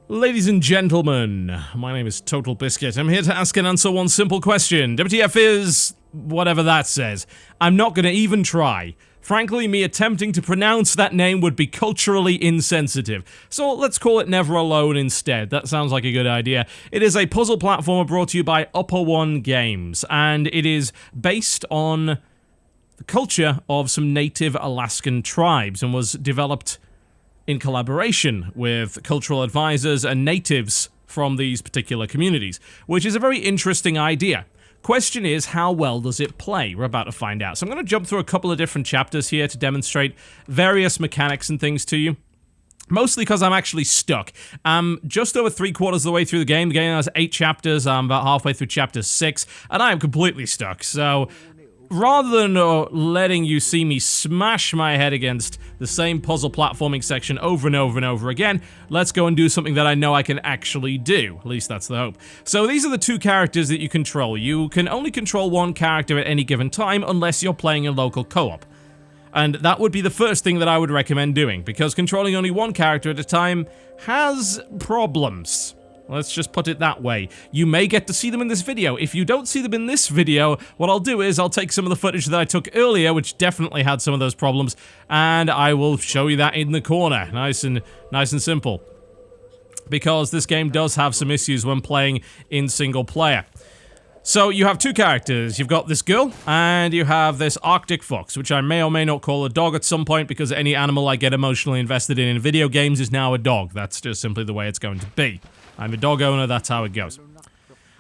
Ladies and gentlemen, my name is TotalBiscuit. I'm here to ask and answer one simple question. WTF is... whatever that says. I'm not gonna even try. Frankly, me attempting to pronounce that name would be culturally insensitive. So let's call it Never Alone instead. That sounds like a good idea. It is a puzzle platformer brought to you by Upper One Games, and it is based on the culture of some native Alaskan tribes and was developed in collaboration with cultural advisors and natives from these particular communities, which is a very interesting idea. Question is, how well does it play? We're about to find out. So I'm going to jump through a couple of different chapters here to demonstrate various mechanics and things to you. Mostly because I'm actually stuck. I'm just over 3/4 of the way through the game. The game has 8 chapters. I'm about halfway through chapter 6, and I am completely stuck. So rather than letting you see me smash my head against the same puzzle platforming section over and over and over again, let's go and do something that I know I can actually do. At least that's the hope. So these are the 2 characters that you control. You can only control one character at any given time unless you're playing in local co-op. And that would be the first thing that I would recommend doing, because controlling only one character at a time has problems. Let's just put it that way. You may get to see them in this video. If you don't see them in this video, what I'll do is I'll take some of the footage that I took earlier, which definitely had some of those problems, and I will show you that in the corner. Nice and simple. Because this game does have some issues when playing in single player. So you have 2 characters. You've got this girl, and you have this Arctic fox, which I may or may not call a dog at some point, because any animal I get emotionally invested in video games is now a dog. That's just simply the way it's going to be. I'm a dog owner, that's how it goes.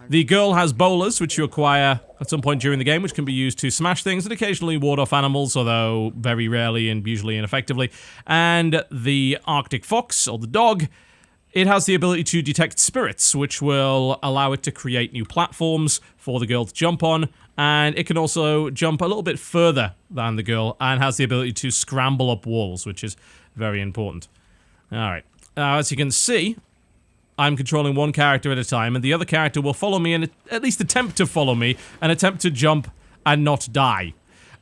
The girl has bowlers, which you acquire at some point during the game, which can be used to smash things and occasionally ward off animals, although very rarely and usually ineffectively. And the Arctic fox, or the dog, it has the ability to detect spirits, which will allow it to create new platforms for the girl to jump on, and it can also jump a little bit further than the girl, and has the ability to scramble up walls, which is very important. Alright, as you can see, I'm controlling one character at a time, and the other character will follow me and at least attempt to follow me, and attempt to jump and not die.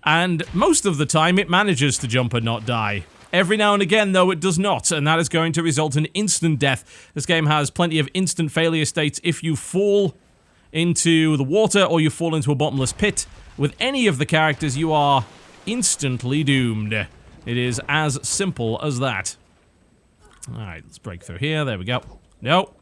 And most of the time, it manages to jump and not die. Every now and again, though, it does not, and that is going to result in instant death. This game has plenty of instant failure states if you fall into the water or you fall into a bottomless pit. With any of the characters, you are instantly doomed. It is as simple as that. Alright, let's break through here. There we go. No.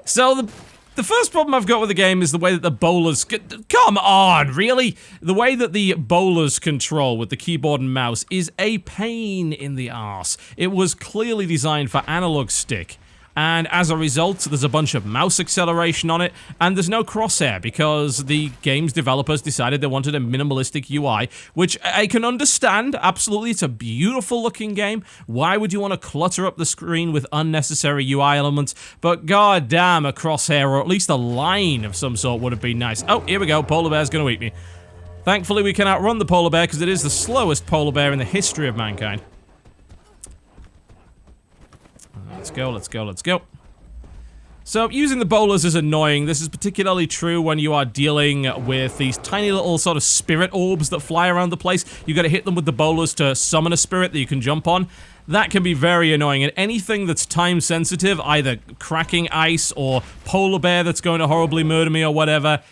So the first problem I've got with the game is the way that the bowlers... Come on, really? The way that the bowlers control with the keyboard and mouse is a pain in the arse. It was clearly designed for analog stick. And as a result, there's a bunch of mouse acceleration on it, and there's no crosshair because the game's developers decided they wanted a minimalistic UI, which I can understand. Absolutely, it's a beautiful looking game. Why would you want to clutter up the screen with unnecessary UI elements? But goddamn, a crosshair or at least a line of some sort would have been nice. Oh, here we go. Polar bear's gonna eat me. Thankfully, we can outrun the polar bear because it is the slowest polar bear in the history of mankind. Let's go. So, using the bowlers is annoying. This is particularly true when you are dealing with these tiny little sort of spirit orbs that fly around the place. You gotta hit them with the bowlers to summon a spirit that you can jump on. That can be very annoying, and anything that's time sensitive, either cracking ice or polar bear that's going to horribly murder me or whatever,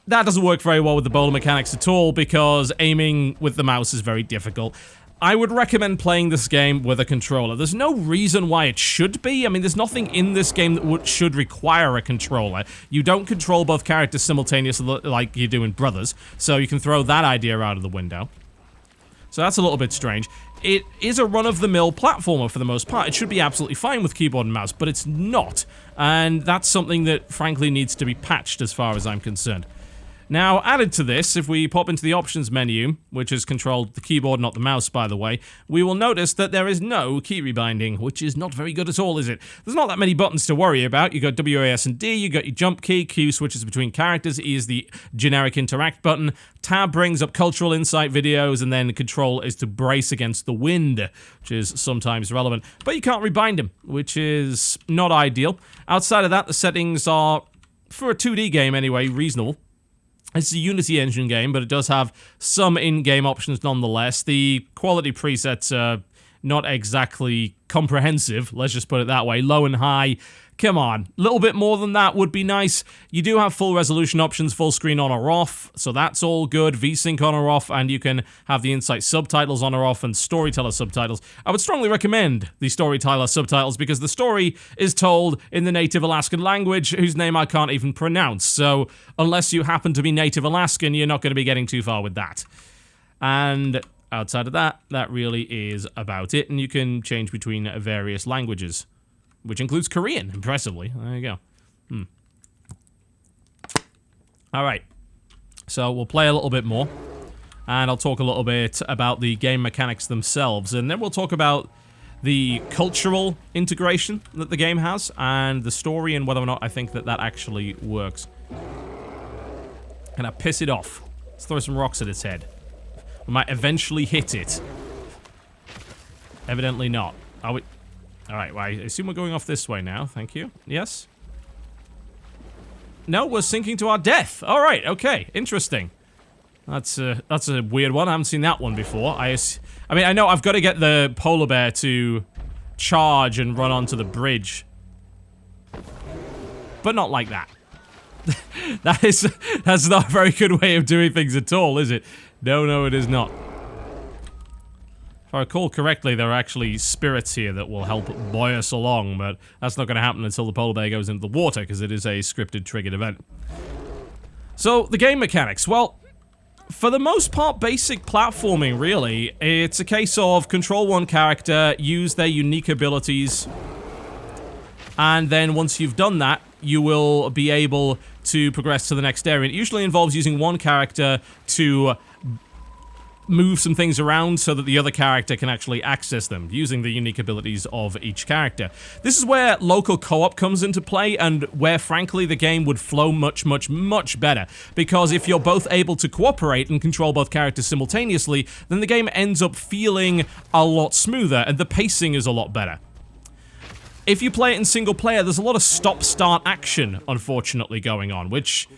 that doesn't work very well with the bowler mechanics at all, because aiming with the mouse is very difficult. I would recommend playing this game with a controller. There's no reason why it should be. I mean, there's nothing in this game that should require a controller. You don't control both characters simultaneously like you do in Brothers, so you can throw that idea out of the window. So that's a little bit strange. It is a run-of-the-mill platformer for the most part. It should be absolutely fine with keyboard and mouse, but it's not. And that's something that, frankly, needs to be patched as far as I'm concerned. Now, added to this, if we pop into the options menu, which is controlled the keyboard, not the mouse, by the way, we will notice that there is no key rebinding, which is not very good at all, is it? There's not that many buttons to worry about. You got W, A, S, and D, you got your jump key, Q switches between characters, E is the generic interact button, Tab brings up cultural insight videos, and then Control is to brace against the wind, which is sometimes relevant. But you can't rebind them, which is not ideal. Outside of that, the settings are, for a 2D game anyway, reasonable. It's a Unity engine game, but it does have some in-game options nonetheless. The quality presets are not exactly comprehensive, let's just put it that way. Low and high, come on, a little bit more than that would be nice. You do have full resolution options, full screen on or off, so that's all good. VSync on or off, and you can have the Insight subtitles on or off and Storyteller subtitles. I would strongly recommend the Storyteller subtitles because the story is told in the native Alaskan language, whose name I can't even pronounce, so unless you happen to be native Alaskan, you're not going to be getting too far with that. And outside of that, that really is about it, and you can change between various languages. Which includes Korean, impressively. There you go. Alright. So we'll play a little bit more. And I'll talk a little bit about the game mechanics themselves. And then we'll talk about the cultural integration that the game has. And the story and whether or not I think that that actually works. Can I piss it off? Let's throw some rocks at its head. We might eventually hit it. Evidently not. Are we... Alright, well, I assume we're going off this way now. Thank you. Yes? No, we're sinking to our death. Alright, okay. Interesting. That's a weird one. I haven't seen that one before. I mean, I know I've got to get the polar bear to charge and run onto the bridge. But not like that. That's not a very good way of doing things at all, is it? No, it is not. If I recall correctly, there are actually spirits here that will help buoy us along, but that's not going to happen until the polar bear goes into the water, because it is a scripted, triggered event. So, the game mechanics. Well, for the most part, basic platforming, really. It's a case of control one character, use their unique abilities, and then once you've done that, you will be able to progress to the next area. It usually involves using one character to move some things around so that the other character can actually access them, using the unique abilities of each character. This is where local co-op comes into play, and where, frankly, the game would flow much, much, much better. Because if you're both able to cooperate and control both characters simultaneously, then the game ends up feeling a lot smoother, and the pacing is a lot better. If you play it in single player, there's a lot of stop-start action, unfortunately, going on, which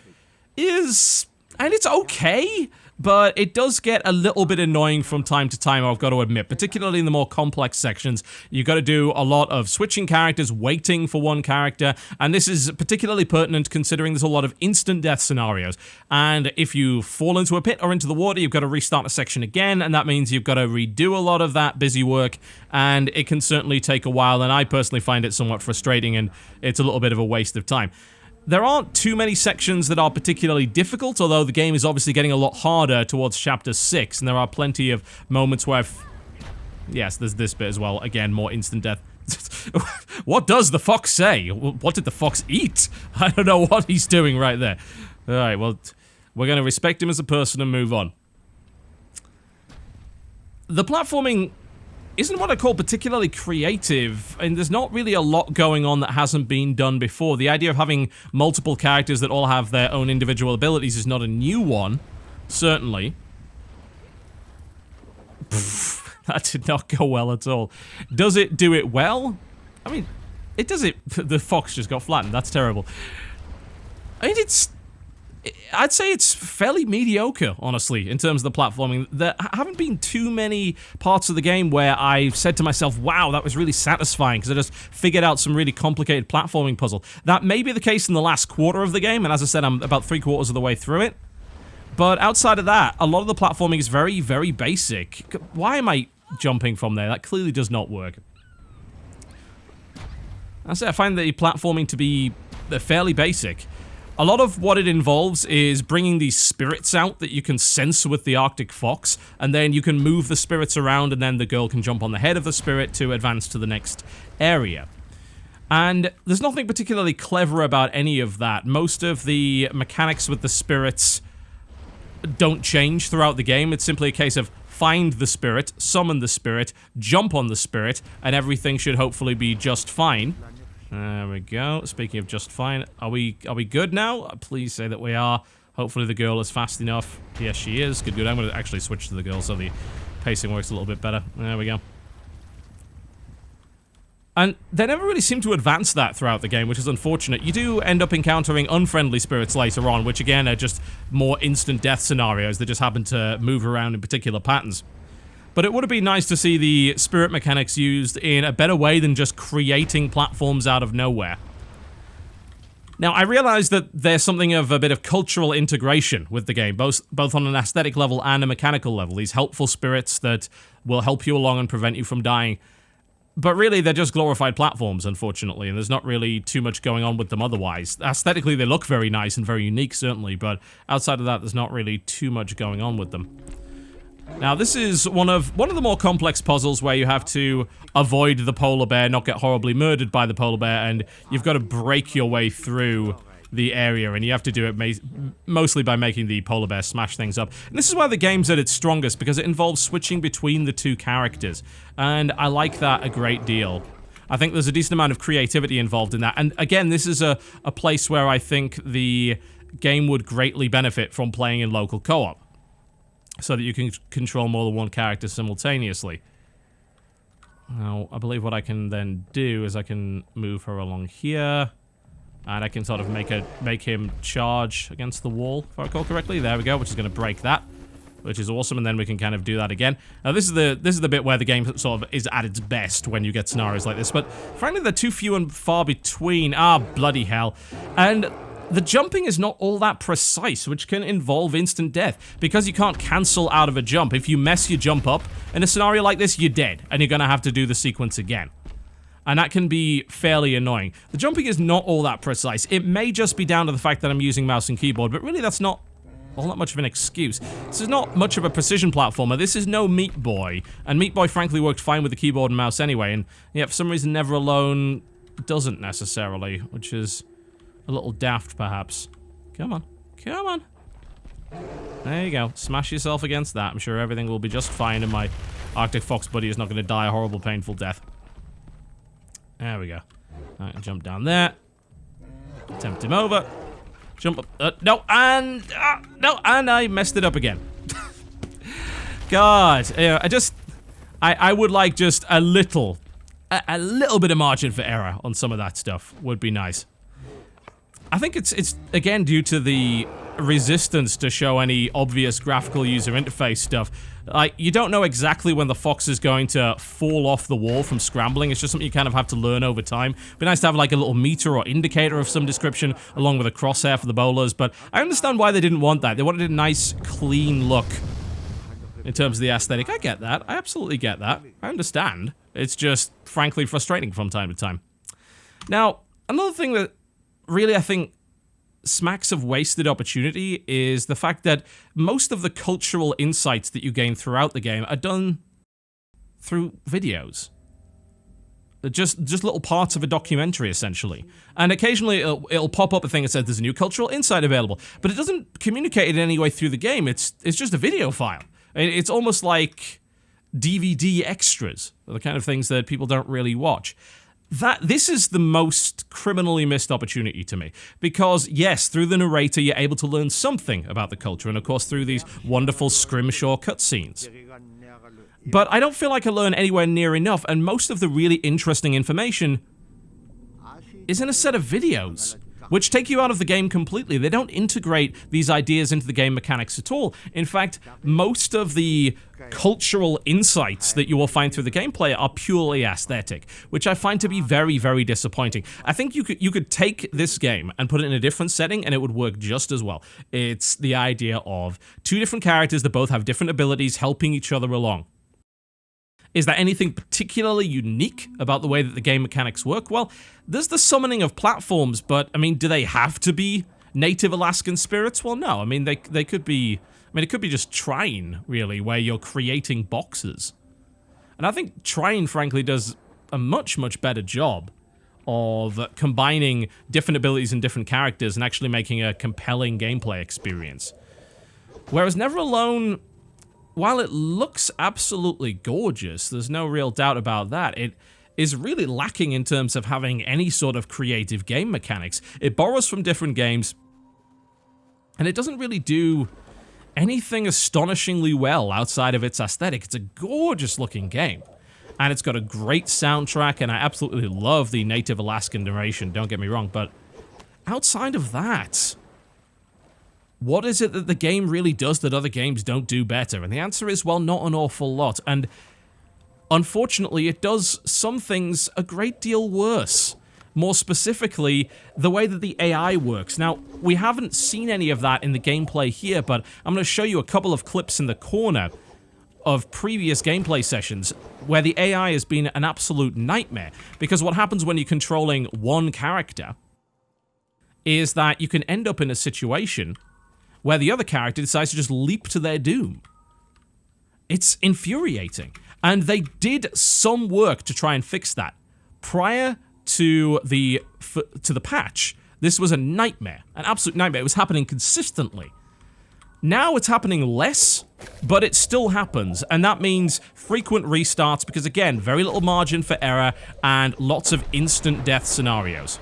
is... and it's okay, but it does get a little bit annoying from time to time, I've got to admit, particularly in the more complex sections. You've got to do a lot of switching characters, waiting for one character, and this is particularly pertinent considering there's a lot of instant death scenarios. And if you fall into a pit or into the water, you've got to restart a section again, and that means you've got to redo a lot of that busy work, and it can certainly take a while, and I personally find it somewhat frustrating, and it's a little bit of a waste of time. There aren't too many sections that are particularly difficult, although the game is obviously getting a lot harder towards Chapter 6, and there are plenty of moments where... yes, there's this bit as well. Again, more instant death. What does the fox say? What did the fox eat? I don't know what he's doing right there. Alright, well, we're going to respect him as a person and move on. The platforming isn't what I call particularly creative, and there's not really a lot going on that hasn't been done before. The idea of having multiple characters that all have their own individual abilities is not a new one, certainly. That did not go well at all. Does it do it well? I mean, it does it... the fox just got flattened, that's terrible. I mean, I'd say it's fairly mediocre, honestly, in terms of the platforming. There haven't been too many parts of the game where I've said to myself, wow, that was really satisfying, because I just figured out some really complicated platforming puzzle. That may be the case in the last quarter of the game, and as I said, I'm about 3/4 of the way through it. But outside of that, a lot of the platforming is very, very basic. Why am I jumping from there? That clearly does not work. I find the platforming to be fairly basic. A lot of what it involves is bringing these spirits out that you can sense with the Arctic Fox, and then you can move the spirits around, and then the girl can jump on the head of the spirit to advance to the next area. And there's nothing particularly clever about any of that. Most of the mechanics with the spirits don't change throughout the game. It's simply a case of find the spirit, summon the spirit, jump on the spirit, and everything should hopefully be just fine. There we go. Speaking of just fine, are we good now? Please say that we are. Hopefully the girl is fast enough. Yes, she is. Good. I'm going to actually switch to the girl so the pacing works a little bit better. There we go. And they never really seem to advance that throughout the game, which is unfortunate. You do end up encountering unfriendly spirits later on, which again are just more instant death scenarios that just happen to move around in particular patterns. But it would have been nice to see the spirit mechanics used in a better way than just creating platforms out of nowhere. Now, I realize that there's something of a bit of cultural integration with the game, both on an aesthetic level and a mechanical level. These helpful spirits that will help you along and prevent you from dying. But really, they're just glorified platforms, unfortunately, and there's not really too much going on with them otherwise. Aesthetically, they look very nice and very unique, certainly, but outside of that, there's not really too much going on with them. Now, this is one of the more complex puzzles where you have to avoid the polar bear, not get horribly murdered by the polar bear, and you've got to break your way through the area, and you have to do it mostly by making the polar bear smash things up. And this is why the game's at its strongest, because it involves switching between the two characters, and I like that a great deal. I think there's a decent amount of creativity involved in that, and again, this is a place where I think the game would greatly benefit from playing in local co-op, so that you can control more than one character simultaneously. Now, I believe what I can then do is I can move her along here, and I can sort of make him charge against the wall, if I recall correctly. There we go, which is going to break that, which is awesome, and then we can kind of do that again. Now, this is the bit where the game sort of is at its best when you get scenarios like this, but frankly, they're too few and far between. Ah, bloody hell. And the jumping is not all that precise, which can involve instant death, because you can't cancel out of a jump. If you mess your jump up, in a scenario like this, you're dead, and you're going to have to do the sequence again. And that can be fairly annoying. The jumping is not all that precise. It may just be down to the fact that I'm using mouse and keyboard, but really that's not all that much of an excuse. This is not much of a precision platformer. This is no Meat Boy, and Meat Boy frankly worked fine with the keyboard and mouse anyway, and yeah, for some reason Never Alone doesn't necessarily, which is a little daft, perhaps. Come on. Come on. There you go. Smash yourself against that. I'm sure everything will be just fine, and my Arctic Fox buddy is not going to die a horrible, painful death. There we go. I can jump down there. Tempt him over. Jump up. No, and I messed it up again. God. I would like just a little bit of margin for error on some of that stuff. Would be nice. I think it's again due to the resistance to show any obvious graphical user interface stuff. Like, you don't know exactly when the fox is going to fall off the wall from scrambling. It's just something you kind of have to learn over time. It'd be nice to have like a little meter or indicator of some description along with a crosshair for the bowlers, but I understand why they didn't want that. They wanted a nice, clean look in terms of the aesthetic. I get that. I absolutely get that. I understand. It's just, frankly, frustrating from time to time. Now, another thing that really, I think, smacks of wasted opportunity is the fact that most of the cultural insights that you gain throughout the game are done through videos. Just little parts of a documentary, essentially. And occasionally it'll pop up a thing that says there's a new cultural insight available, but it doesn't communicate it in any way through the game. It's just a video file. It's almost like DVD extras, the kind of things that people don't really watch. This is the most criminally missed opportunity to me, because yes, through the narrator you're able to learn something about the culture, and of course through these wonderful scrimshaw cutscenes. But I don't feel like I learn anywhere near enough, and most of the really interesting information is in a set of videos, which take you out of the game completely. They don't integrate these ideas into the game mechanics at all. In fact, most of the cultural insights that you will find through the gameplay are purely aesthetic, which I find to be very, very disappointing. I think you could take this game and put it in a different setting and it would work just as well. It's the idea of two different characters that both have different abilities helping each other along. Is there anything particularly unique about the way that the game mechanics work? Well, there's the summoning of platforms, but, I mean, do they have to be native Alaskan spirits? Well, no. I mean, they could be... I mean, it could be just Trine, really, where you're creating boxes. And I think Trine, frankly, does a much, much better job of combining different abilities and different characters and actually making a compelling gameplay experience. Whereas Never Alone, while it looks absolutely gorgeous, there's no real doubt about that, it is really lacking in terms of having any sort of creative game mechanics. It borrows from different games, and it doesn't really do anything astonishingly well outside of its aesthetic. It's a gorgeous looking game, and it's got a great soundtrack, and I absolutely love the native Alaskan narration, don't get me wrong, but outside of that, what is it that the game really does that other games don't do better? And the answer is, well, not an awful lot. And unfortunately, it does some things a great deal worse. More specifically, the way that the AI works. Now, we haven't seen any of that in the gameplay here, but I'm going to show you a couple of clips in the corner of previous gameplay sessions where the AI has been an absolute nightmare. Because what happens when you're controlling one character is that you can end up in a situation where the other character decides to just leap to their doom. It's infuriating. And they did some work to try and fix that. Prior to the patch, this was a nightmare, an absolute nightmare. It was happening consistently. Now it's happening less, but it still happens, and that means frequent restarts because, again, very little margin for error and lots of instant death scenarios.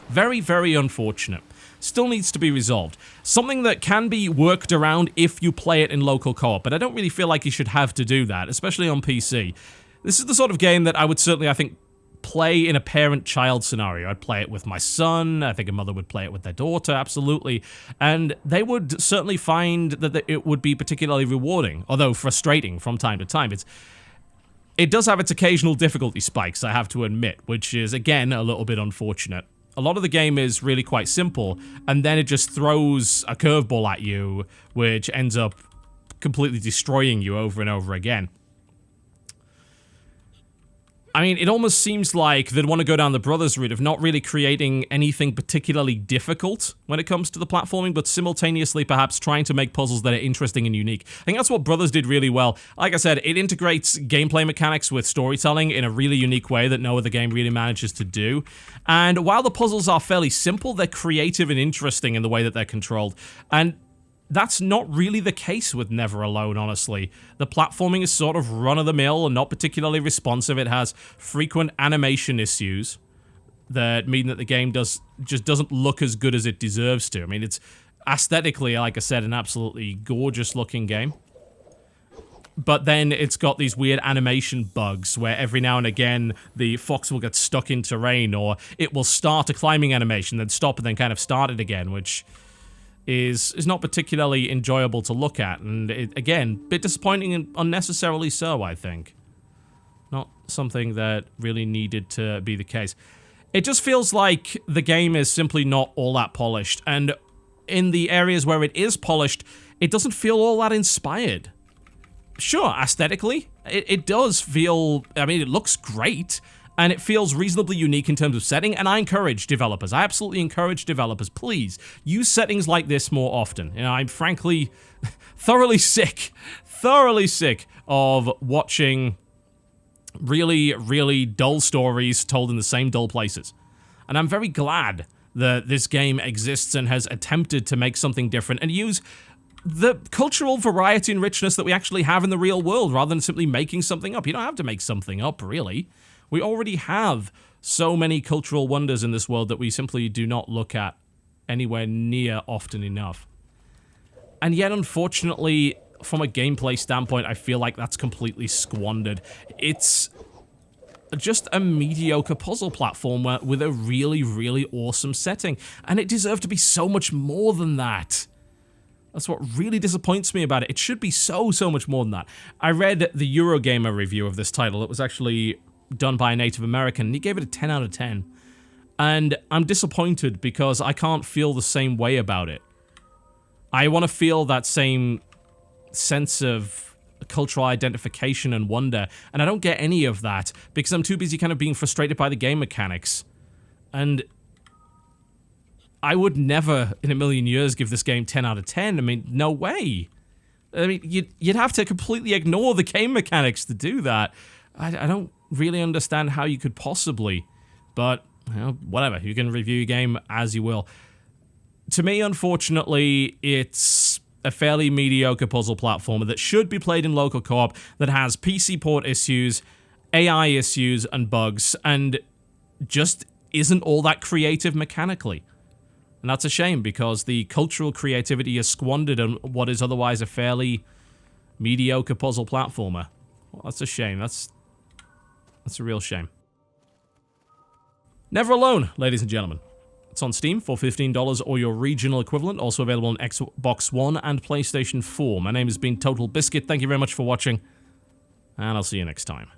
Very, very unfortunate. Still needs to be resolved. Something that can be worked around if you play it in local co-op, but I don't really feel like you should have to do that, especially on PC. This is the sort of game that I would certainly, I think, play in a parent-child scenario. I'd play it with my son. I think a mother would play it with their daughter, absolutely. And they would certainly find that it would be particularly rewarding, although frustrating from time to time. It does have its occasional difficulty spikes, I have to admit, which is, again, a little bit unfortunate. A lot of the game is really quite simple, and then it just throws a curveball at you, which ends up completely destroying you over and over again. I mean, it almost seems like they'd want to go down the Brothers route of not really creating anything particularly difficult when it comes to the platforming, but simultaneously perhaps trying to make puzzles that are interesting and unique. I think that's what Brothers did really well. Like I said, it integrates gameplay mechanics with storytelling in a really unique way that no other game really manages to do. And while the puzzles are fairly simple, they're creative and interesting in the way that they're controlled. And that's not really the case with Never Alone, honestly. The platforming is sort of run-of-the-mill and not particularly responsive. It has frequent animation issues that mean that the game just doesn't look as good as it deserves to. I mean, it's aesthetically, like I said, an absolutely gorgeous-looking game. But then it's got these weird animation bugs where every now and again the fox will get stuck in terrain, or it will start a climbing animation, then stop and then kind of start it again, which is not particularly enjoyable to look at, and again, a bit disappointing and unnecessarily so, I think. Not something that really needed to be the case. It just feels like the game is simply not all that polished, and in the areas where it is polished, it doesn't feel all that inspired. Sure, aesthetically, it does feel, I mean, it looks great, and it feels reasonably unique in terms of setting, and I encourage developers, I absolutely encourage developers, please, use settings like this more often. You know, I'm frankly thoroughly sick of watching really, really dull stories told in the same dull places. And I'm very glad that this game exists and has attempted to make something different and use the cultural variety and richness that we actually have in the real world, rather than simply making something up. You don't have to make something up, really. We already have so many cultural wonders in this world that we simply do not look at anywhere near often enough. And yet, unfortunately, from a gameplay standpoint, I feel like that's completely squandered. It's just a mediocre puzzle platform with a really, really awesome setting, and it deserved to be so much more than that. That's what really disappoints me about it. It should be so much more than that. I read the Eurogamer review of this title. It was actually done by a Native American, and he gave it a 10 out of 10. And I'm disappointed because I can't feel the same way about it. I want to feel that same sense of cultural identification and wonder, and I don't get any of that because I'm too busy kind of being frustrated by the game mechanics. And I would never in a million years give this game 10 out of 10. I mean, no way. I mean, you'd have to completely ignore the game mechanics to do that. I don't really understand how you could possibly, but, you know, whatever. You can review your game as you will. To me, unfortunately, it's a fairly mediocre puzzle platformer that should be played in local co-op, that has PC port issues, AI issues, and bugs, and just isn't all that creative mechanically. And that's a shame, because the cultural creativity is squandered on what is otherwise a fairly mediocre puzzle platformer. Well, that's a shame. That's a real shame. Never Alone, ladies and gentlemen. It's on Steam for $15 or your regional equivalent. Also available on Xbox One and PlayStation 4. My name has been TotalBiscuit. Thank you very much for watching, and I'll see you next time.